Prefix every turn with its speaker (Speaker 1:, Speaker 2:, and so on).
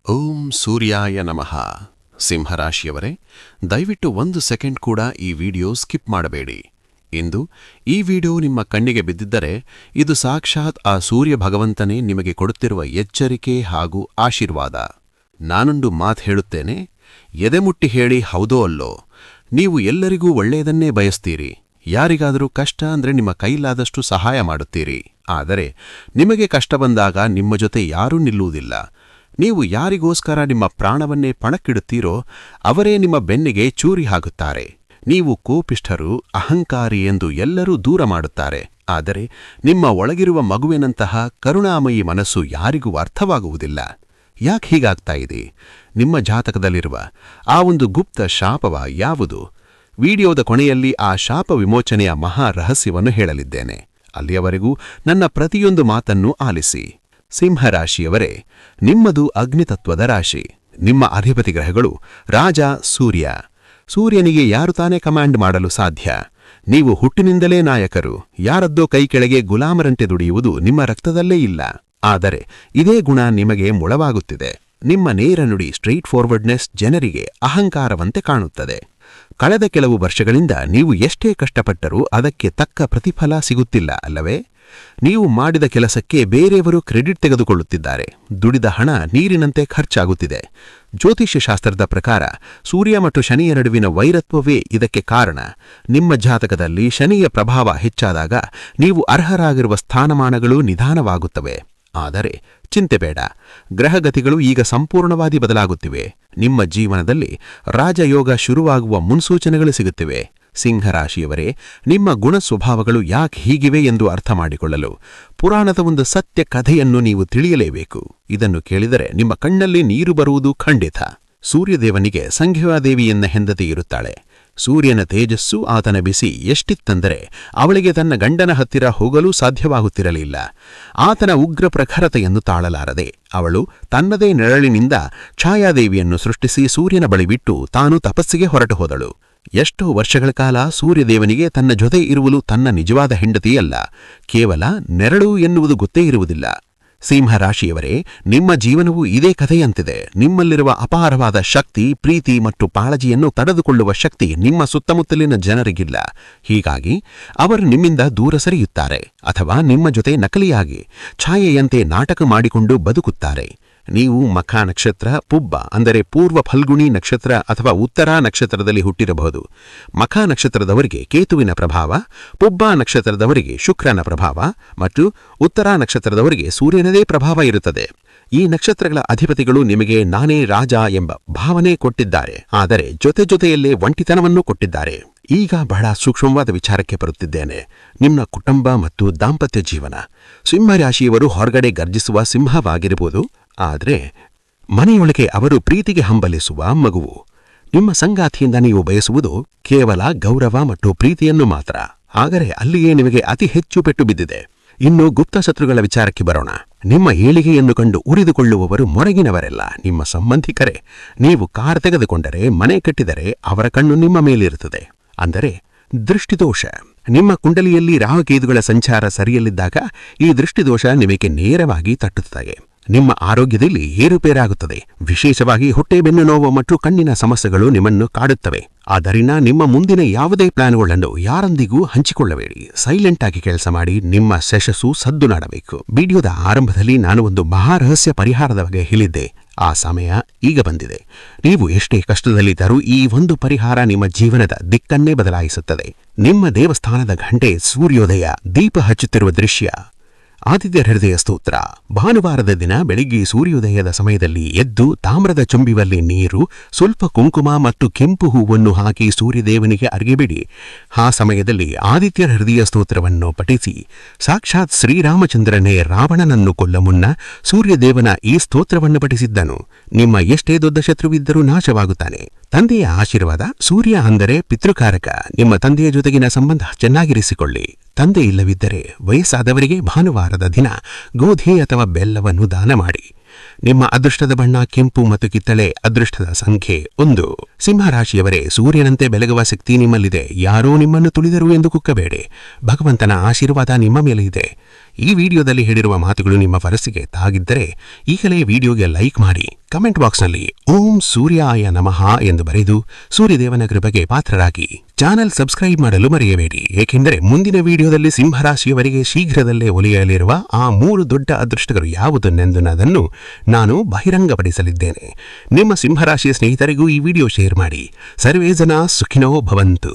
Speaker 1: ಓಂ ಸೂರ್ಯಾಯ ನಮಃ. ಸಿಂಹರಾಶಿಯವರೇ, ದಯವಿಟ್ಟು 1 ಸೆಕೆಂಡ್ ಕೂಡ ಈ ವಿಡಿಯೋ ಸ್ಕಿಪ್ ಮಾಡಬೇಡಿ. ಇಂದು ಈ ವಿಡಿಯೋ ನಿಮ್ಮ ಕಣ್ಣಿಗೆ ಬಿದ್ದಿದ್ದರೆ ಇದು ಸಾಕ್ಷಾತ್ ಆ ಸೂರ್ಯ ಭಗವಂತನೇ ನಿಮಗೆ ಕೊಡುತ್ತಿರುವ ಎಚ್ಚರಿಕೆ ಹಾಗೂ ಆಶೀರ್ವಾದ. ನಾನೊಂದು ಮಾತು ಹೇಳುತ್ತೇನೆ, ಎದೆಮುಟ್ಟಿ ಹೇಳಿ ಹೌದೋ ಅಲ್ಲೋ. ನೀವು ಎಲ್ಲರಿಗೂ ಒಳ್ಳೆಯದನ್ನೇ ಬಯಸ್ತೀರಿ. ಯಾರಿಗಾದರೂ ಕಷ್ಟ ಅಂದ್ರೆ ನಿಮ್ಮ ಕೈಲಾದಷ್ಟು ಸಹಾಯ ಮಾಡುತ್ತೀರಿ. ಆದರೆ ನಿಮಗೆ ಕಷ್ಟ ಬಂದಾಗ ನಿಮ್ಮ ಜೊತೆ ಯಾರೂ ನಿಲ್ಲುವುದಿಲ್ಲ. ನೀವು ಯಾರಿಗೋಸ್ಕರ ನಿಮ್ಮ ಪ್ರಾಣವನ್ನೇ ಪಣಕ್ಕಿಡುತ್ತೀರೋ ಅವರೇ ನಿಮ್ಮ ಬೆನ್ನಿಗೆ ಚೂರಿ ಹಾಕುತ್ತಾರೆ. ನೀವು ಕೋಪಿಷ್ಠರು, ಅಹಂಕಾರಿ ಎಂದು ಎಲ್ಲರೂ ದೂರ ಮಾಡುತ್ತಾರೆ. ಆದರೆ ನಿಮ್ಮ ಒಳಗಿರುವ ಮಗುವಿನಂತಹ ಕರುಣಾಮಯಿ ಮನಸ್ಸು ಯಾರಿಗೂ ಅರ್ಥವಾಗುವುದಿಲ್ಲ. ಯಾಕೆ ಹೀಗಾಗ್ತಾ ಇದೆ? ನಿಮ್ಮ ಜಾತಕದಲ್ಲಿರುವ ಆ ಒಂದು ಗುಪ್ತ ಶಾಪವ ಯಾವುದು? ವಿಡಿಯೋದ ಕೊನೆಯಲ್ಲಿ ಆ ಶಾಪ ವಿಮೋಚನೆಯ ಮಹಾ ರಹಸ್ಯವನ್ನು ಹೇಳಲಿದ್ದೇನೆ. ಅಲ್ಲಿಯವರೆಗೂ ನನ್ನ ಪ್ರತಿಯೊಂದು ಮಾತನ್ನು ಆಲಿಸಿ. ಸಿಂಹರಾಶಿಯವರೇ, ನಿಮ್ಮದು ಅಗ್ನಿತತ್ವದ ರಾಶಿ. ನಿಮ್ಮ ಅಧಿಪತಿ ಗ್ರಹಗಳು ರಾಜ ಸೂರ್ಯ. ಸೂರ್ಯನಿಗೆ ಯಾರು ತಾನೇ ಕಮಾಂಡ್ ಮಾಡಲು ಸಾಧ್ಯ? ನೀವು ಹುಟ್ಟಿನಿಂದಲೇ ನಾಯಕರು. ಯಾರದ್ದೋ ಕೈ ಕೆಳಗೆ ಗುಲಾಮರಂತೆ ದುಡಿಯುವುದು ನಿಮ್ಮ ರಕ್ತದಲ್ಲೇ ಇಲ್ಲ. ಆದರೆ ಇದೇ ಗುಣ ನಿಮಗೆ ಮುಳವಾಗುತ್ತಿದೆ. ನಿಮ್ಮ ನೇರ ನುಡಿ ಸ್ಟ್ರೈಟ್ ಫಾರ್ವರ್ಡ್ನೆಸ್ ಜನರಿಗೆ ಅಹಂಕಾರವಂತೆ ಕಾಣುತ್ತದೆ. ಕಳೆದ ಕೆಲವು ವರ್ಷಗಳಿಂದ ನೀವು ಎಷ್ಟೇ ಕಷ್ಟಪಟ್ಟರೂ ಅದಕ್ಕೆ ತಕ್ಕ ಪ್ರತಿಫಲ ಸಿಗುತ್ತಿಲ್ಲ ಅಲ್ಲವೇ? ನೀವು ಮಾಡಿದ ಕೆಲಸಕ್ಕೆ ಬೇರೆಯವರು ಕ್ರೆಡಿಟ್ ತೆಗೆದುಕೊಳ್ಳುತ್ತಿದ್ದಾರೆ. ದುಡಿದ ಹಣ ನೀರಿನಂತೆ ಖರ್ಚಾಗುತ್ತಿದೆ. ಜ್ಯೋತಿಷ್ಯ ಶಾಸ್ತ್ರದ ಪ್ರಕಾರ ಸೂರ್ಯ ಮತ್ತು ಶನಿಯ ನಡುವಿನ ವೈರತ್ವವೇ ಇದಕ್ಕೆ ಕಾರಣ. ನಿಮ್ಮ ಜಾತಕದಲ್ಲಿ ಶನಿಯ ಪ್ರಭಾವ ಹೆಚ್ಚಾದಾಗ ನೀವು ಅರ್ಹರಾಗಿರುವ ಸ್ಥಾನಮಾನಗಳು ನಿಧಾನವಾಗುತ್ತವೆ. ಆದರೆ ಚಿಂತೆ ಬೇಡ, ಗ್ರಹಗತಿಗಳು ಈಗ ಸಂಪೂರ್ಣವಾಗಿ ಬದಲಾಗುತ್ತಿವೆ. ನಿಮ್ಮ ಜೀವನದಲ್ಲಿ ರಾಜಯೋಗ ಶುರುವಾಗುವ ಮುನ್ಸೂಚನೆಗಳು ಸಿಗುತ್ತಿವೆ. ಸಿಂಹರಾಶಿಯವರೇ, ನಿಮ್ಮ ಗುಣ ಸ್ವಭಾವಗಳು ಯಾಕೆ ಹೀಗಿವೆ ಎಂದು ಅರ್ಥ ಮಾಡಿಕೊಳ್ಳಲು ಪುರಾಣದ ಒಂದು ಸತ್ಯ ಕಥೆಯನ್ನು ನೀವು ತಿಳಿಯಲೇಬೇಕು. ಇದನ್ನು ಕೇಳಿದರೆ ನಿಮ್ಮ ಕಣ್ಣಲ್ಲಿ ನೀರು ಬರುವುದು ಖಂಡಿತ. ಸೂರ್ಯದೇವನಿಗೆ ಸಂಘ್ಯಾದೇವಿ ಎನ್ನ ಹೆಂಡತಿ ಇರುತ್ತಾಳೆ. ಸೂರ್ಯನ ತೇಜಸ್ಸು, ಆತನ ಬಿಸಿ ಎಷ್ಟಿತ್ತೆಂದರೆ ಅವಳಿಗೆ ತನ್ನ ಗಂಡನ ಹತ್ತಿರ ಹೋಗಲು ಸಾಧ್ಯವಾಗುತ್ತಿರಲಿಲ್ಲ. ಆತನ ಉಗ್ರ ಪ್ರಖರತೆಯನ್ನು ತಾಳಲಾರದೆ ಅವಳು ತನ್ನದೇ ನೆರಳಿನಿಂದ ಛಾಯಾದೇವಿಯನ್ನು ಸೃಷ್ಟಿಸಿ ಸೂರ್ಯನ ಬಳಿ ಬಿಟ್ಟು ತಾನು ತಪಸ್ಸಿಗೆ ಹೊರಟು ಹೋದಳು. ಎಷ್ಟೋ ವರ್ಷಗಳ ಕಾಲ ಸೂರ್ಯದೇವನಿಗೆ ತನ್ನ ಜೊತೆ ಇರುವುದು ತನ್ನ ನಿಜವಾದ ಹೆಂಡತಿಯಲ್ಲ, ಕೇವಲ ನೆರಳು ಎನ್ನುವುದು ಗೊತ್ತೇ ಇರುವುದಿಲ್ಲ. ಸಿಂಹರಾಶಿಯವರೇ, ನಿಮ್ಮ ಜೀವನವೂ ಇದೇ ಕಥೆಯಂತಿದೆ. ನಿಮ್ಮಲ್ಲಿರುವ ಅಪಾರವಾದ ಶಕ್ತಿ, ಪ್ರೀತಿ ಮತ್ತು ಕಾಳಜಿಯನ್ನು ತಡೆದುಕೊಳ್ಳುವ ಶಕ್ತಿ ನಿಮ್ಮ ಸುತ್ತಮುತ್ತಲಿನ ಜನರಿಗಿಲ್ಲ. ಹೀಗಾಗಿ ಅವರು ನಿಮ್ಮಿಂದ ದೂರ ಸರಿಯುತ್ತಾರೆ ಅಥವಾ ನಿಮ್ಮ ಜೊತೆ ನಕಲಿಯಾಗಿ ಛಾಯೆಯಂತೆ ನಾಟಕ ಮಾಡಿಕೊಂಡು ಬದುಕುತ್ತಾರೆ. ನೀವು ಮಖ ನಕ್ಷತ್ರ, ಪುಬ್ಬ ಅಂದರೆ ಪೂರ್ವ ಫಲ್ಗುಣಿ ನಕ್ಷತ್ರ ಅಥವಾ ಉತ್ತರಾ ನಕ್ಷತ್ರದಲ್ಲಿ ಹುಟ್ಟಿರಬಹುದು. ಮಖ ನಕ್ಷತ್ರದವರಿಗೆ ಕೇತುವಿನ ಪ್ರಭಾವ, ಪುಬ್ಬ ನಕ್ಷತ್ರದವರಿಗೆ ಶುಕ್ರನ ಪ್ರಭಾವ ಮತ್ತು ಉತ್ತರಾ ನಕ್ಷತ್ರದವರಿಗೆ ಸೂರ್ಯನದೇ ಪ್ರಭಾವ ಇರುತ್ತದೆ. ಈ ನಕ್ಷತ್ರಗಳ ಅಧಿಪತಿಗಳು ನಿಮಗೆ ನಾನೇ ರಾಜ ಎಂಬ ಭಾವನೆ ಕೊಟ್ಟಿದ್ದಾರೆ, ಆದರೆ ಜೊತೆಯಲ್ಲೇ ಒಂಟಿತನವನ್ನು ಕೊಟ್ಟಿದ್ದಾರೆ. ಈಗ ಬಹಳ ಸೂಕ್ಷ್ಮವಾದ ವಿಚಾರಕ್ಕೆ ಬರುತ್ತಿದ್ದೇನೆ. ನಿಮ್ಮ ಕುಟುಂಬ ಮತ್ತು ದಾಂಪತ್ಯ ಜೀವನ. ಸಿಂಹರಾಶಿಯವರು ಹೊರಗಡೆ ಗರ್ಜಿಸುವ ಸಿಂಹವಾಗಿರಬಹುದು, ಆದರೆ ಮನೆಯೊಳಗೆ ಅವರು ಪ್ರೀತಿಗೆ ಹಂಬಲಿಸುವ ಮಗುವು. ನಿಮ್ಮ ಸಂಗಾತಿಯಿಂದ ನೀವು ಬಯಸುವುದು ಕೇವಲ ಗೌರವ ಮತ್ತು ಪ್ರೀತಿಯನ್ನು ಮಾತ್ರ. ಆದರೆ ಅಲ್ಲಿಯೇ ನಿಮಗೆ ಅತಿ ಹೆಚ್ಚು ಪೆಟ್ಟು ಬಿದ್ದಿದೆ. ಇನ್ನು ಗುಪ್ತ ಶತ್ರುಗಳ ವಿಚಾರಕ್ಕೆ ಬರೋಣ. ನಿಮ್ಮ ಏಳಿಗೆಯನ್ನು ಕಂಡು ಉರಿದುಕೊಳ್ಳುವವರು ಮೊರಗಿನವರೆಲ್ಲ ನಿಮ್ಮ ಸಂಬಂಧಿಕರೇ. ನೀವು ಕಾರ್ ತೆಗೆದುಕೊಂಡರೆ, ಮನೆ ಕಟ್ಟಿದರೆ ಅವರ ಕಣ್ಣು ನಿಮ್ಮ ಮೇಲಿರುತ್ತದೆ. ಅಂದರೆ ದೃಷ್ಟಿದೋಷ. ನಿಮ್ಮ ಕುಂಡಲಿಯಲ್ಲಿ ರಾಹುಕೇತುಗಳ ಸಂಚಾರ ಸರಿಯಲ್ಲಿದ್ದಾಗ ಈ ದೃಷ್ಟಿದೋಷ ನಿಮಗೆ ನೇರವಾಗಿ ತಟ್ಟುತ್ತದೆ. ನಿಮ್ಮ ಆರೋಗ್ಯದಲ್ಲಿ ಏರುಪೇರಾಗುತ್ತದೆ. ವಿಶೇಷವಾಗಿ ಹೊಟ್ಟೆ, ಬೆನ್ನು ನೋವು ಮತ್ತು ಕಣ್ಣಿನ ಸಮಸ್ಯೆಗಳು ನಿಮ್ಮನ್ನು ಕಾಡುತ್ತವೆ. ಆದ್ದರಿಂದ ನಿಮ್ಮ ಮುಂದಿನ ಯಾವುದೇ ಪ್ಲಾನ್ಗಳನ್ನು ಯಾರೊಂದಿಗೂ ಹಂಚಿಕೊಳ್ಳಬೇಡಿ. ಸೈಲೆಂಟ್ ಆಗಿ ಕೆಲಸ ಮಾಡಿ. ನಿಮ್ಮ ಯಶಸ್ಸು ಸದ್ದು ನಾಡಬೇಕು. ವಿಡಿಯೋದ ಆರಂಭದಲ್ಲಿ ನಾನು ಒಂದು ಮಹಾರಹಸ್ಯ ಪರಿಹಾರದ ಬಗ್ಗೆ ಹೇಳಿದ್ದೆ. ಆ ಸಮಯ ಈಗ ಬಂದಿದೆ. ನೀವು ಎಷ್ಟೇ ಕಷ್ಟದಲ್ಲಿದ್ದರೂ ಈ ಒಂದು ಪರಿಹಾರ ನಿಮ್ಮ ಜೀವನದ ದಿಕ್ಕನ್ನೇ ಬದಲಾಯಿಸುತ್ತದೆ. ನಿಮ್ಮ ದೇವಸ್ಥಾನದ ಘಂಟೆ ಸೂರ್ಯೋದಯ ದೀಪ ಹಚ್ಚುತ್ತಿರುವ ದೃಶ್ಯ. ಆದಿತ್ಯ ಹೃದಯ ಸ್ತೋತ್ರ. ಭಾನುವಾರದ ದಿನ ಬೆಳಿಗ್ಗೆ ಸೂರ್ಯೋದಯದ ಸಮಯದಲ್ಲಿ ಎದ್ದು ತಾಮ್ರದ ಚೊಂಬಿನಲ್ಲಿ ನೀರು, ಸ್ವಲ್ಪ ಕುಂಕುಮ ಮತ್ತು ಕೆಂಪು ಹೂವನ್ನು ಹಾಕಿ ಸೂರ್ಯದೇವನಿಗೆ ಅರ್ಘ್ಯಬಿಡಿ. ಆ ಸಮಯದಲ್ಲಿ ಆದಿತ್ಯ ಹೃದಯ ಸ್ತೋತ್ರವನ್ನು ಪಠಿಸಿ. ಸಾಕ್ಷಾತ್ ಶ್ರೀರಾಮಚಂದ್ರನೇ ರಾವಣನನ್ನು ಕೊಲ್ಲ ಮುನ್ನ ಸೂರ್ಯದೇವನ ಈ ಸ್ತೋತ್ರವನ್ನು ಪಠಿಸಿದ್ದನು. ನಿಮ್ಮ ಎಷ್ಟೇ ದೊಡ್ಡ ಶತ್ರುವಿದ್ದರೂ ನಾಶವಾಗುತ್ತಾನೆ. ತಂದೆಯ ಆಶೀರ್ವಾದ. ಸೂರ್ಯ ಅಂದರೆ ಪಿತೃಕಾರಕ. ನಿಮ್ಮ ತಂದೆಯ ಜೊತೆಗಿನ ಸಂಬಂಧ ಚೆನ್ನಾಗಿರಿಸಿಕೊಳ್ಳಿ. ತಂದೆ ಇಲ್ಲವಿದ್ದರೆ ವಯಸ್ಸಾದವರಿಗೆ ಭಾನುವಾರದ ದಿನ ಗೋಧಿ ಅಥವಾ ಬೆಲ್ಲವನ್ನು ದಾನ ಮಾಡಿ. ನಿಮ್ಮ ಅದೃಷ್ಟದ ಬಣ್ಣ ಕೆಂಪು ಮತ್ತು ಕಿತ್ತಳೆ. ಅದೃಷ್ಟದ ಸಂಖ್ಯೆ 1. ಸಿಂಹರಾಶಿಯವರೇ, ಸೂರ್ಯನಂತೆ ಬೆಳಗುವ ಶಕ್ತಿ ನಿಮ್ಮಲ್ಲಿದೆ. ಯಾರೋ ನಿಮ್ಮನ್ನು ತುಳಿದರು ಎಂದು ಕುಕ್ಕಬೇಡಿ. ಭಗವಂತನ ಆಶೀರ್ವಾದ ನಿಮ್ಮ ಮೇಲೆ ಇದೆ.
Speaker 2: ಈ ವಿಡಿಯೋದಲ್ಲಿ ಹೇಳಿರುವ ಮಾತುಗಳು ನಿಮ್ಮ ಮನಸ್ಸಿಗೆ ತಾಗಿದ್ದರೆ ಈಗಲೇ ವಿಡಿಯೋಗೆ ಲೈಕ್ ಮಾಡಿ, ಕಮೆಂಟ್ ಬಾಕ್ಸ್ನಲ್ಲಿ ಓಂ ಸೂರ್ಯಾಯ ನಮಃ ಎಂದು ಬರೆದು ಸೂರ್ಯದೇವನ ಕೃಪೆಗೆ ಪಾತ್ರರಾಗಿ ಚಾನೆಲ್ ಸಬ್ಸ್ಕ್ರೈಬ್ ಮಾಡಲು ಮರೆಯಬೇಡಿ. ಏಕೆಂದರೆ ಮುಂದಿನ ವಿಡಿಯೋದಲ್ಲಿ ಸಿಂಹರಾಶಿಯವರಿಗೆ ಶೀಘ್ರದಲ್ಲೇ ಒಲಿಯಲಿರುವ ಆ 3 ದೊಡ್ಡ ಅದೃಷ್ಟಗಳು ಯಾವುದನ್ನೆಂದು ನಾನು ಬಹಿರಂಗಪಡಿಸಲಿದ್ದೇನೆ. ನಿಮ್ಮ ಸಿಂಹರಾಶಿಯ ಸ್ನೇಹಿತರಿಗೂ ಈ ವಿಡಿಯೋ ಶೇರ್ ಮಾಡಿ. ಸರ್ವೇ ಜನ ಸುಖಿನೋ ಭವಂತು.